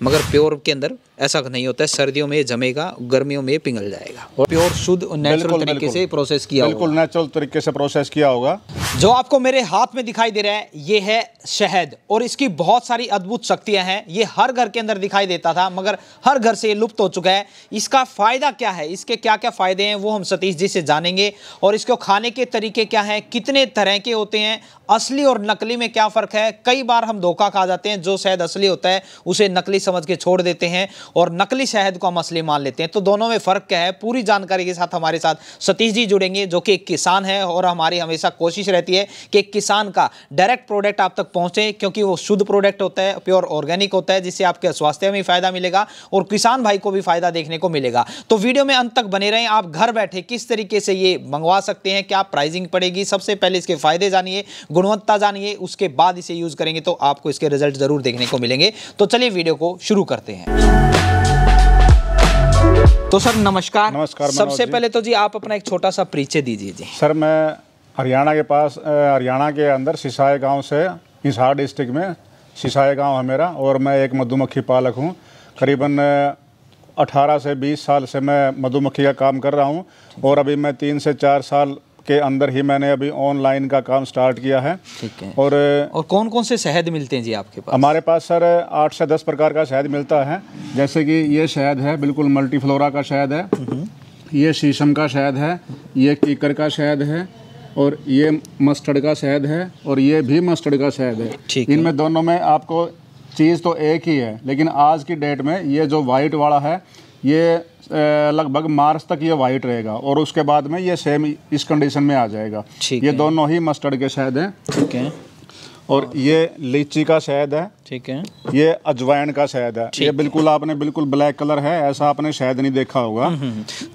मगर प्योर के अंदर ऐसा नहीं होता है, सर्दियों में जमेगा, गर्मियों में पिघल जाएगा। और प्योर शुद्ध नेचुरल तरीके से प्रोसेस किया होगा, बिल्कुल नेचुरल तरीके से प्रोसेस किया होगा। जो आपको मेरे हाथ में दिखाई दे रहा है ये है शहद, और इसकी बहुत सारी अद्भुत शक्तियां हैं। ये हर घर के अंदर दिखाई देता था, मगर हर घर से ये लुप्त हो चुका है। इसका फायदा क्या है, इसके क्या क्या फायदे हैं, वो हम सतीश जी से जानेंगे। और इसको खाने के तरीके क्या हैं, कितने तरह के होते हैं, असली और नकली में क्या फर्क है। कई बार हम धोखा खा जाते हैं, जो शहद असली होता है उसे नकली समझ के छोड़ देते हैं, और नकली शहद को हम असली मान लेते हैं। तो दोनों में फर्क क्या है, पूरी जानकारी के साथ हमारे साथ सतीश जी जुड़ेंगे, जो कि एक किसान है। और हमारी हमेशा कोशिश रहती है कि एक किसान का डायरेक्ट प्रोडक्ट आप तक पहुंचे, क्योंकि वो शुद्ध प्रोडक्ट होता है, प्योर ऑर्गेनिक होता है, जिससे आपके स्वास्थ्य में फायदा मिलेगा और किसान भाई को भी फायदा देखने को मिलेगा। तो वीडियो में अंत तक बने रहें। आप घर बैठे किस तरीके से ये मंगवा सकते हैं, क्या प्राइसिंग पड़ेगी, सबसे पहले इसके फायदे जानिए, गुणवत्ता जानिए, उसके बाद इसे यूज करेंगे तो आपको इसके रिजल्ट जरूर देखने को मिलेंगे। तो चलिए वीडियो को शुरू करते हैं। तो सर नमस्कार। नमस्कार। सबसे पहले तो जी आप अपना एक छोटा सा परिचय दीजिए जी। सर मैं हरियाणा के पास, हरियाणा के अंदर सिसाई गांव से, हिसार डिस्ट्रिक्ट में सिसाई गांव है मेरा, और मैं एक मधुमक्खी पालक हूं। करीबन 18 से 20 साल से मैं मधुमक्खी का काम कर रहा हूं, और अभी मैं 3 से 4 साल के अंदर ही मैंने अभी ऑनलाइन का काम स्टार्ट किया है। ठीक है। और कौन कौन से शहद मिलते हैं जी आपके पास? हमारे पास सर 8 से 10 प्रकार का शहद मिलता है। जैसे कि ये शहद है, बिल्कुल मल्टीफ्लोरा का शहद है, ये शीशम का शहद है, ये कीकर का शहद है, और ये मस्टर्ड का शहद है, और ये भी मस्टर्ड का शहद है। इनमें दोनों में आपको चीज़ तो एक ही है, लेकिन आज की डेट में ये जो वाइट वाला है ये लगभग मार्च तक ये वाइट रहेगा, और उसके बाद में ये सेम इस कंडीशन में आ जाएगा। ये दोनों ही मस्टर्ड के शहद हैं। ठीक है। और ये लीची का शहद है। ठीक है। ये अजवाइन का शहद है। ये बिल्कुल आपने बिल्कुल ब्लैक कलर है, ऐसा आपने शहद नहीं देखा होगा।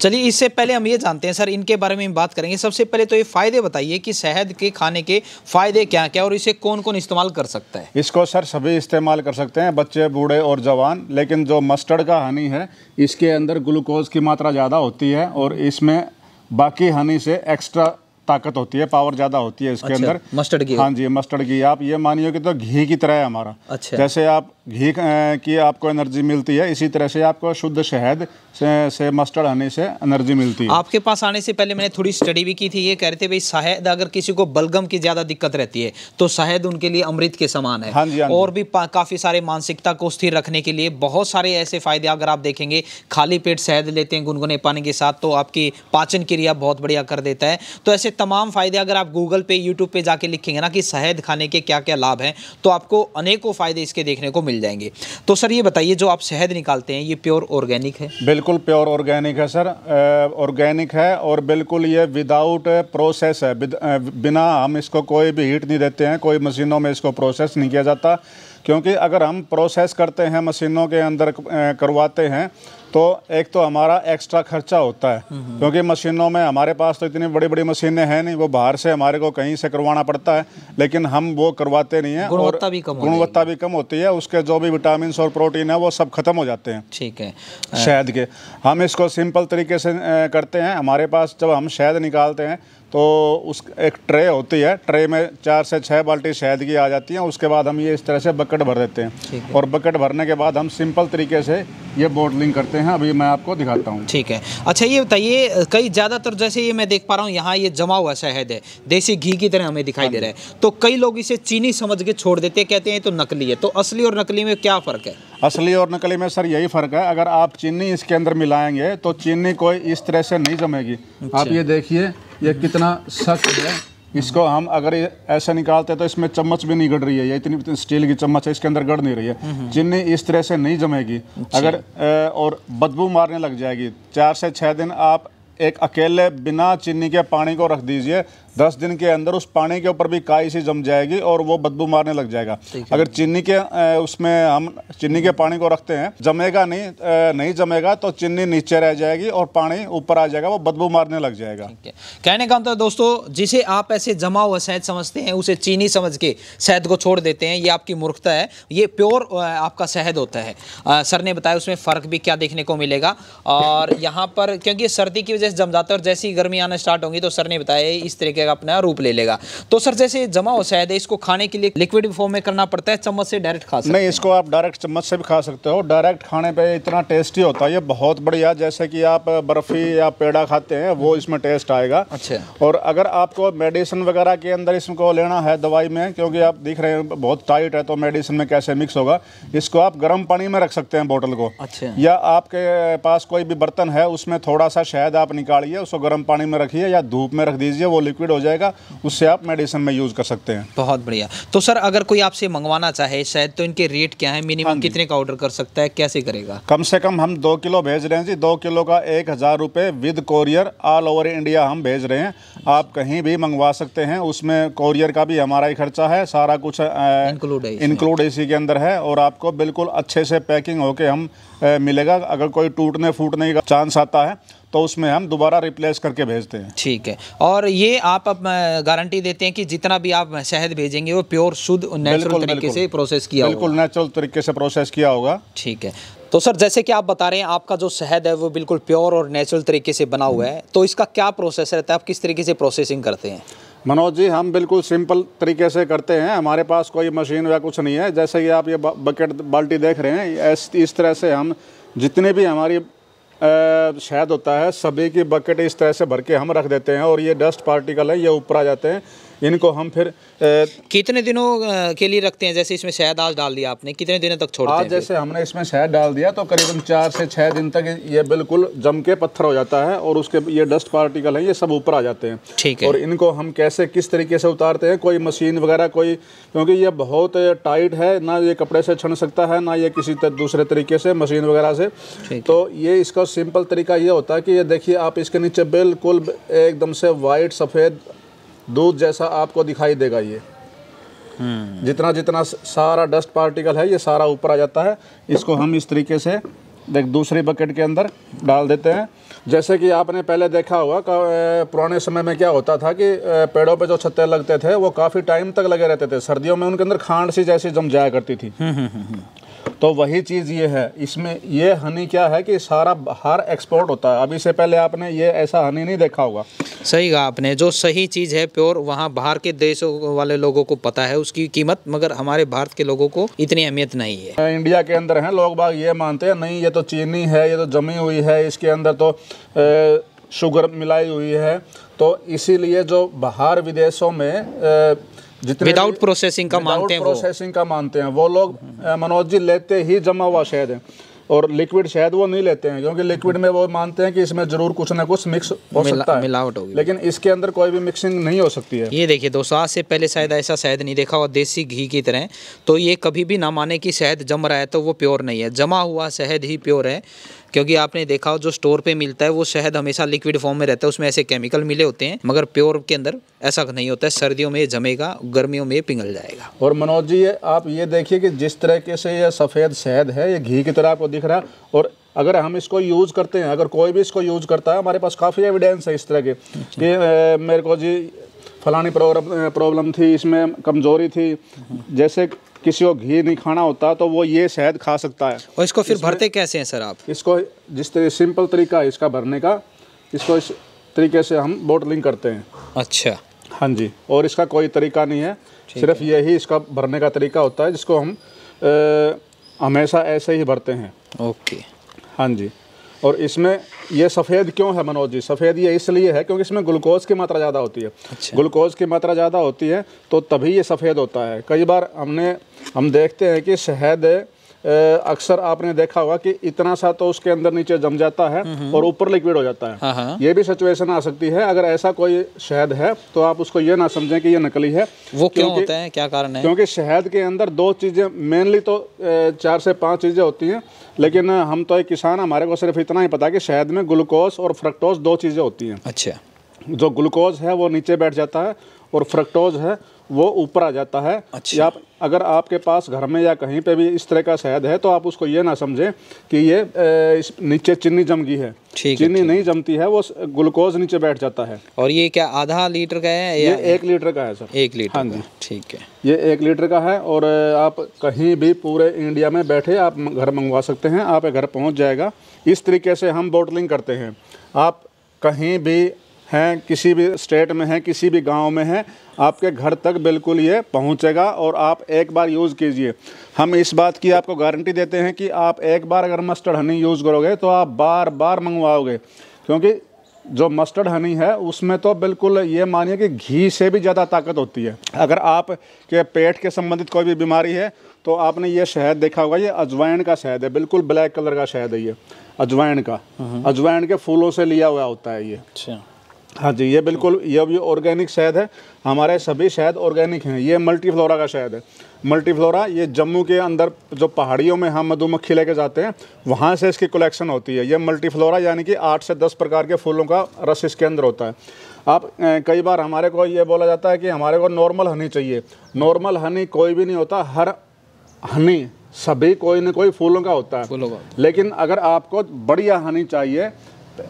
चलिए इससे पहले हम ये जानते हैं सर, इनके बारे में बात करेंगे। सबसे पहले तो ये फायदे बताइए कि शहद के खाने के फायदे क्या क्या, और इसे कौन कौन इस्तेमाल कर सकता है? इसको सर सभी इस्तेमाल कर सकते हैं, बच्चे, बूढ़े और जवान। लेकिन जो मस्टर्ड का हनी है इसके अंदर ग्लूकोज की मात्रा ज़्यादा होती है, और इसमें बाकी हनी से एक्स्ट्रा ताकत होती है, पावर ज्यादा होती है इसके अंदर। मस्टर्ड घी? हाँ जी, मस्टर्ड घी। आप ये मानिए कि तो घी की तरह है हमारा। अच्छा। जैसे आप घी की आपको एनर्जी मिलती है, इसी तरह से आपको शुद्ध शहद से मस्टर्ड हनी से एनर्जी मिलती है। आपके पास आने से पहले मैंने थोड़ी स्टडी भी की थी, ये कह रहे थे भाई शहद अगर किसी को बलगम की ज्यादा दिक्कत रहती है तो शहद उनके लिए अमृत के समान है। हाँ जी, हाँ जी। और भी काफी सारे मानसिकता को स्थिर रखने के लिए बहुत सारे ऐसे फायदे अगर आप देखेंगे। खाली पेट शहद लेते हैं गुनगुने पानी के साथ तो आपकी पाचन क्रिया बहुत बढ़िया कर देता है। तो ऐसे तमाम फायदे अगर आप गूगल पे, यूट्यूब पे जाके लिखेंगे ना कि शहद खाने के क्या क्या लाभ हैं, तो आपको अनेकों फायदे इसके देखने को मिल जाएंगे। तो सर ये बताइए, जो आप शहद निकालते हैं ये प्योर ऑर्गेनिक है? बिल्कुल प्योर ऑर्गेनिक है सर, ऑर्गेनिक है, और बिल्कुल ये विदाउट प्रोसेस है। बिना हम इसको कोई भी हीट नहीं देते हैं, कोई मशीनों में इसको प्रोसेस नहीं किया जाता। क्योंकि अगर हम प्रोसेस करते हैं, मशीनों के अंदर करवाते हैं, तो एक तो हमारा एक्स्ट्रा खर्चा होता है, क्योंकि मशीनों में हमारे पास तो इतनी बड़ी बड़ी मशीनें हैं नहीं, वो बाहर से हमारे को कहीं से करवाना पड़ता है, लेकिन हम वो करवाते नहीं हैं, और गुणवत्ता भी कम होती है। उसके जो भी विटामिन और प्रोटीन है वो सब खत्म हो जाते हैं। ठीक है। शहद के हम इसको सिंपल तरीके से करते हैं। हमारे पास जब हम शहद निकालते हैं तो उस एक ट्रे होती है, ट्रे में 4 से 6 बाल्टी शहद की आ जाती हैं। उसके बाद हम ये इस तरह से बकेट भर देते हैं, और बकेट भरने के बाद हम सिंपल तरीके से ये बॉटलिंग करते हैं। अभी मैं आपको दिखाता हूँ। ठीक है। अच्छा ये बताइए, कई ज़्यादातर जैसे ये मैं देख पा रहा हूँ यहाँ ये जमा हुआ शहद है, देसी घी की तरह हमें दिखाई दे रहा है, तो कई लोग इसे चीनी समझ के छोड़ देते हैं, कहते हैं तो नकली है। तो असली और नकली में क्या फ़र्क है? असली और नकली में सर यही फ़र्क है, अगर आप चीनी इसके अंदर मिलाएंगे तो चीनी कोई इस तरह से नहीं जमेगी। आप ये देखिए ये कितना सख्त है। इसको हम अगर ऐसे निकालते हैं तो इसमें चम्मच भी नहीं गड़ रही है, ये इतनी स्टील की चम्मच है, इसके अंदर गड़ नहीं रही है। चीनी इस तरह से नहीं जमेगी अगर, और बदबू मारने लग जाएगी। 4 से 6 दिन आप एक अकेले बिना चीनी के पानी को रख दीजिए, 10 दिन के अंदर उस पानी के ऊपर भी काई सी जम जाएगी और वो बदबू मारने लग जाएगा। अगर चीनी के उसमें हम चीनी के पानी को रखते हैं, जमेगा नहीं जमेगा तो चीनी नीचे रह जाएगी और पानी ऊपर आ जाएगा, वो बदबू मारने लग जाएगा। कहने का मतलब दोस्तों, जिसे आप ऐसे जमा हुआ शहद समझते हैं उसे चीनी समझ के शहद को छोड़ देते हैं, ये आपकी मूर्खता है। ये प्योर आपका शहद होता है। सर ने बताया उसमें फ़र्क भी क्या देखने को मिलेगा। और यहाँ पर क्योंकि सर्दी की वजह से जम जाता है और जैसे ही गर्मी आना स्टार्ट होंगी तो सर ने बताया इस तरीके जाएगा, अपना रूप ले लेगा। तो सर जैसे जमा हो शहद है, इसको खाने के लिए लिक्विड फॉर्म में करना पड़ता है, चम्मच से डायरेक्ट खा सकते हैं? नहीं, इसको आप डायरेक्ट चम्मच से भी खा सकते हो। डायरेक्ट खाने पे इतना टेस्टी होता है, ये बहुत बढ़िया। जैसे कि आप बर्फ़ी या पेड़ा खाते हैं वो इसमें टेस्ट आएगा। अच्छा। और अगर आपको मेडिसिन वगैरह के अंदर इसको लेना है दवाई में, क्योंकि आप दिख रहे हैं बहुत टाइट है, तो मेडिसिन में कैसे मिक्स होगा, इसको आप गर्म पानी में रख सकते हैं बोतल को। अच्छा। या आपके पास कोई भी बर्तन है उसमें थोड़ा सा शहद आप निकालिए, उसको गर्म पानी में रखिए या धूप में रख दीजिए, वो लिक्विड हो जाएगा, उससे आप मेडिसिन में यूज़ कर सकते हैं। बहुत बढ़िया। तो सर अगर कोई आपसे मंगवाना चाहे शहद, तो इनके रेट क्या है? मिनिमम कितने का ऑर्डर कर सकता है, कैसे करेगा? कम से कम हम 2 किलो भेज रहे हैं जी। 2 किलो का 1000 रुपये with courier all over India हम भेज रहे हैं। आप कहीं भी मंगवा सकते हैं, उसमें कोरियर का भी हमारा ही खर्चा है, सारा कुछ इंक्लूड इसी के अंदर है। और आपको बिल्कुल अच्छे से पैकिंग होके हम मिलेगा। अगर कोई टूटने फूटने का चांस आता है तो उसमें हम दोबारा रिप्लेस करके भेजते हैं। ठीक है। और ये आप अब गारंटी देते हैं कि जितना भी आप शहद भेजेंगे वो प्योर शुद्ध नेचुरल तरीके से प्रोसेस किया होगा? बिल्कुल नेचुरल तरीके से प्रोसेस किया होगा। ठीक है। तो सर जैसे कि आप बता रहे हैं आपका जो शहद है वो बिल्कुल प्योर और नेचुरल तरीके से बना हुआ है, तो इसका क्या प्रोसेस रहता है? आप किस तरीके से प्रोसेसिंग करते हैं? मनोज जी, हम बिल्कुल सिंपल तरीके से करते हैं। हमारे पास कोई मशीन या कुछ नहीं है। जैसे कि आप ये बकेट बाल्टी देख रहे हैं, इस तरह से हम जितने भी हमारी शहद होता है सभी की बकेट इस तरह से भर के हम रख देते हैं। और ये डस्ट पार्टिकल है, ये ऊपर आ जाते हैं। इनको हम फिर कितने दिनों के लिए रखते हैं? जैसे इसमें शहद आज डाल दिया आपने, कितने दिनों तक छोड़ते हैं? आज जैसे हमने इसमें शहद डाल दिया तो करीबन 4 से 6 दिन तक ये बिल्कुल जम के पत्थर हो जाता है और उसके ये डस्ट पार्टिकल है ये सब ऊपर आ जाते हैं। ठीक है। और इनको हम कैसे किस तरीके से उतारते हैं, कोई मशीन वगैरह कोई, क्योंकि ये बहुत टाइट है, ना ये कपड़े से छन सकता है ना ये किसी दूसरे तरीके से मशीन वगैरह से। तो ये इसका सिंपल तरीका ये होता है कि ये देखिए आप इसके नीचे बिल्कुल एकदम से वाइट सफ़ेद दूध जैसा आपको दिखाई देगा। ये जितना जितना सारा डस्ट पार्टिकल है ये सारा ऊपर आ जाता है। इसको हम इस तरीके से दूसरी बकेट के अंदर डाल देते हैं। जैसे कि आपने पहले देखा होगा पुराने समय में क्या होता था कि पेड़ों पे जो छत्ते लगते थे वो काफ़ी टाइम तक लगे रहते थे। सर्दियों में उनके अंदर खांड सी जैसी जम जाया करती थी। तो वही चीज़ ये है। इसमें ये हनी क्या है कि सारा बाहर एक्सपोर्ट होता है। अभी से पहले आपने ये ऐसा हनी नहीं देखा होगा। सही कहा आपने। जो सही चीज़ है प्योर, वहाँ बाहर के देशों वाले लोगों को पता है उसकी कीमत, मगर हमारे भारत के लोगों को इतनी अहमियत नहीं है। इंडिया के अंदर हैं लोग बाग ये मानते हैं नहीं ये तो चीनी है, ये तो जमी हुई है, इसके अंदर तो शुगर मिलाई हुई है। तो इसीलिए जो बाहर विदेशों में जितने विदाउट प्रोसेसिंग का मानते हैं, प्रोसेसिंग का मानते हैं वो लोग मनोज जी लेते ही जमा हुआ शहद है। और लिक्विड शहद वो नहीं लेते हैं, क्योंकि लिक्विड में वो मानते हैं कि इसमें जरूर कुछ ना कुछ मिक्स हो सकता है, मिलावट होगी। लेकिन इसके अंदर कोई भी मिक्सिंग नहीं हो सकती है। ये देखिए दोस्तों, आज से पहले शायद ऐसा शहद नहीं देखा और देसी घी की तरह। तो ये कभी भी ना माने कि शहद जम रहा है तो वो प्योर नहीं है। जमा हुआ शहद ही प्योर है, क्योंकि आपने देखा हो जो स्टोर पे मिलता है वो शहद हमेशा लिक्विड फॉर्म में रहता है, उसमें ऐसे केमिकल मिले होते हैं, मगर प्योर के अंदर ऐसा नहीं होता है। सर्दियों में ये जमेगा, गर्मियों में ये पिघल जाएगा। और मनोज जी आप ये देखिए कि जिस तरीके से ये सफ़ेद शहद है ये घी की तरह आपको दिख रहा है। और अगर हम इसको यूज़ करते हैं, अगर कोई भी इसको यूज़ करता है, हमारे पास काफ़ी एविडेंस है इस तरह के कि मेरे को जी फलानी प्रॉब्लम थी, इसमें कमज़ोरी थी, जैसे किसी को घी नहीं खाना होता तो वो ये शहद खा सकता है। और इसको फिर भरते कैसे हैं सर आप? इसको जिस तरह सिंपल तरीका है इसका भरने का, इसको इस तरीके से हम बोटलिंग करते हैं। अच्छा। हाँ जी। और इसका कोई तरीका नहीं है, सिर्फ यही इसका भरने का तरीका होता है, जिसको हम हमेशा ऐसे ही भरते हैं। ओके। हाँ जी। और इसमें ये सफ़ेद क्यों है मनोज जी? सफ़ेद ये इसलिए है क्योंकि इसमें ग्लूकोज की मात्रा ज़्यादा होती है। अच्छा। ग्लूकोज की मात्रा ज़्यादा होती है तो तभी ये सफ़ेद होता है। कई बार हम देखते हैं कि शहद अक्सर आपने देखा होगा कि इतना सा तो उसके अंदर नीचे जम जाता है और ऊपर लिक्विड हो जाता है। हाँ। ये भी सिचुएशन आ सकती है। अगर ऐसा कोई शहद है तो आप उसको ये ना समझें कि ये नकली है। वो क्यों होता है, क्या कारण है? क्योंकि शहद के अंदर 2 चीज़ें मेनली तो 4 से 5 चीज़ें होती हैं, लेकिन हम तो एक किसान, हमारे को सिर्फ इतना ही पता है कि शहद में ग्लूकोज और फ्रक्टोज 2 चीज़ें होती हैं। अच्छा। जो ग्लूकोज है वो नीचे बैठ जाता है और फ्रक्टोज है वो ऊपर आ जाता है। अच्छा। या अगर आपके पास घर में या कहीं पे भी इस तरह का शहद है तो आप उसको ये ना समझें कि ये नीचे चीनी जम गई है। चीनी नहीं जमती है, वो ग्लूकोज नीचे बैठ जाता है। और ये क्या आधा लीटर का है या? ये 1 लीटर का है सर। 1 लीटर? हाँ जी। ठीक है। ये 1 लीटर का है और आप कहीं भी पूरे इंडिया में बैठे आप घर मंगवा सकते हैं, आप घर पहुंच जाएगा। इस तरीके से हम बोटलिंग करते हैं। आप कहीं भी हैं, किसी भी स्टेट में हैं, किसी भी गांव में हैं, आपके घर तक बिल्कुल ये पहुंचेगा। और आप एक बार यूज़ कीजिए, हम इस बात की आपको गारंटी देते हैं कि आप एक बार अगर मस्टर्ड हनी यूज़ करोगे तो आप बार बार मंगवाओगे, क्योंकि जो मस्टर्ड हनी है उसमें तो बिल्कुल ये मानिए कि घी से भी ज़्यादा ताकत होती है। अगर आप के पेट के संबंधित कोई भी बीमारी है तो आपने ये शहद देखा होगा, ये अजवाइन का शहद है, बिल्कुल ब्लैक कलर का शहद है ये अजवाइन का, अजवाइन के फूलों से लिया हुआ होता है ये। अच्छा, हाँ जी, ये बिल्कुल ये भी ऑर्गेनिक शहद है, हमारे सभी शहद ऑर्गेनिक हैं। ये मल्टीफ्लोरा का शहद है। मल्टीफ्लोरा ये जम्मू के अंदर जो पहाड़ियों में हम मधुमक्खी लेके जाते हैं वहाँ से इसकी कलेक्शन होती है। ये मल्टीफ्लोरा यानी कि 8 से 10 प्रकार के फूलों का रस इसके अंदर होता है। आप कई बार हमारे को ये बोला जाता है कि हमारे को नॉर्मल हनी चाहिए। नॉर्मल हनी कोई भी नहीं होता, हर हनी सभी कोई न कोई फूलों का होता है। लेकिन अगर आपको बढ़िया हनी चाहिए,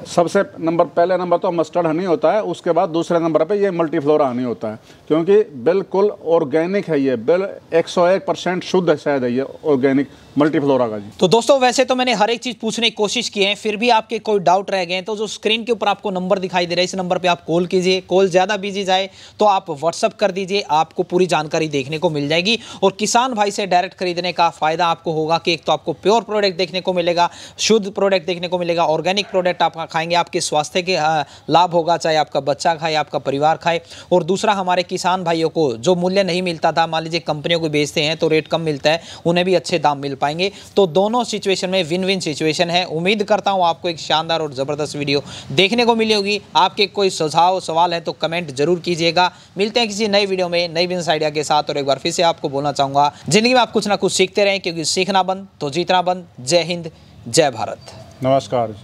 सबसे पहले नंबर तो मस्टर्ड हनी होता है, उसके बाद दूसरे नंबर पे ये मल्टीफ्लोरा हनी होता है, क्योंकि बिल्कुल ऑर्गेनिक है ये, 101% शुद्ध शहद है ये ऑर्गेनिक मल्टीफ्लोरा का जी। तो दोस्तों वैसे तो मैंने हर एक चीज पूछने की कोशिश की है, फिर भी आपके कोई डाउट रह गए तो जो स्क्रीन के ऊपर आपको नंबर दिखाई दे रहा है, इस नंबर पे आप कॉल कीजिए। कॉल ज्यादा बिजी जाए तो आप व्हाट्सअप कर दीजिए, आपको पूरी जानकारी देखने को मिल जाएगी। और किसान भाई से डायरेक्ट खरीदने का फायदा आपको होगा कि एक तो आपको प्योर प्रोडक्ट देखने को मिलेगा, शुद्ध प्रोडक्ट देखने को मिलेगा, ऑर्गेनिक प्रोडक्ट आप खाएंगे, आपके स्वास्थ्य के लाभ होगा, चाहे आपका बच्चा खाए, आपका परिवार खाए। और दूसरा, हमारे किसान भाइयों को जो मूल्य नहीं मिलता था, मान लीजिए कंपनियों को बेचते हैं तो रेट कम मिलता है, उन्हें भी अच्छे दाम मिल पाएंगे। तो दोनों सिचुएशन में विन विन सिचुएशन है। उम्मीद करता हूं आपको एक शानदार और जबरदस्त वीडियो देखने को मिली होगी। आपके कोई सुझाव सवाल है तो कमेंट जरूर कीजिएगा। मिलते हैं किसी नई वीडियो में नई बिजनेस आइडिया के साथ। और एक बार फिर से आपको बोलना चाहूंगा, जिंदगी में आप कुछ ना कुछ सीखते रहें, क्योंकि सीखना बंद तो जीतना बंद। जय हिंद, जय भारत। नमस्कार।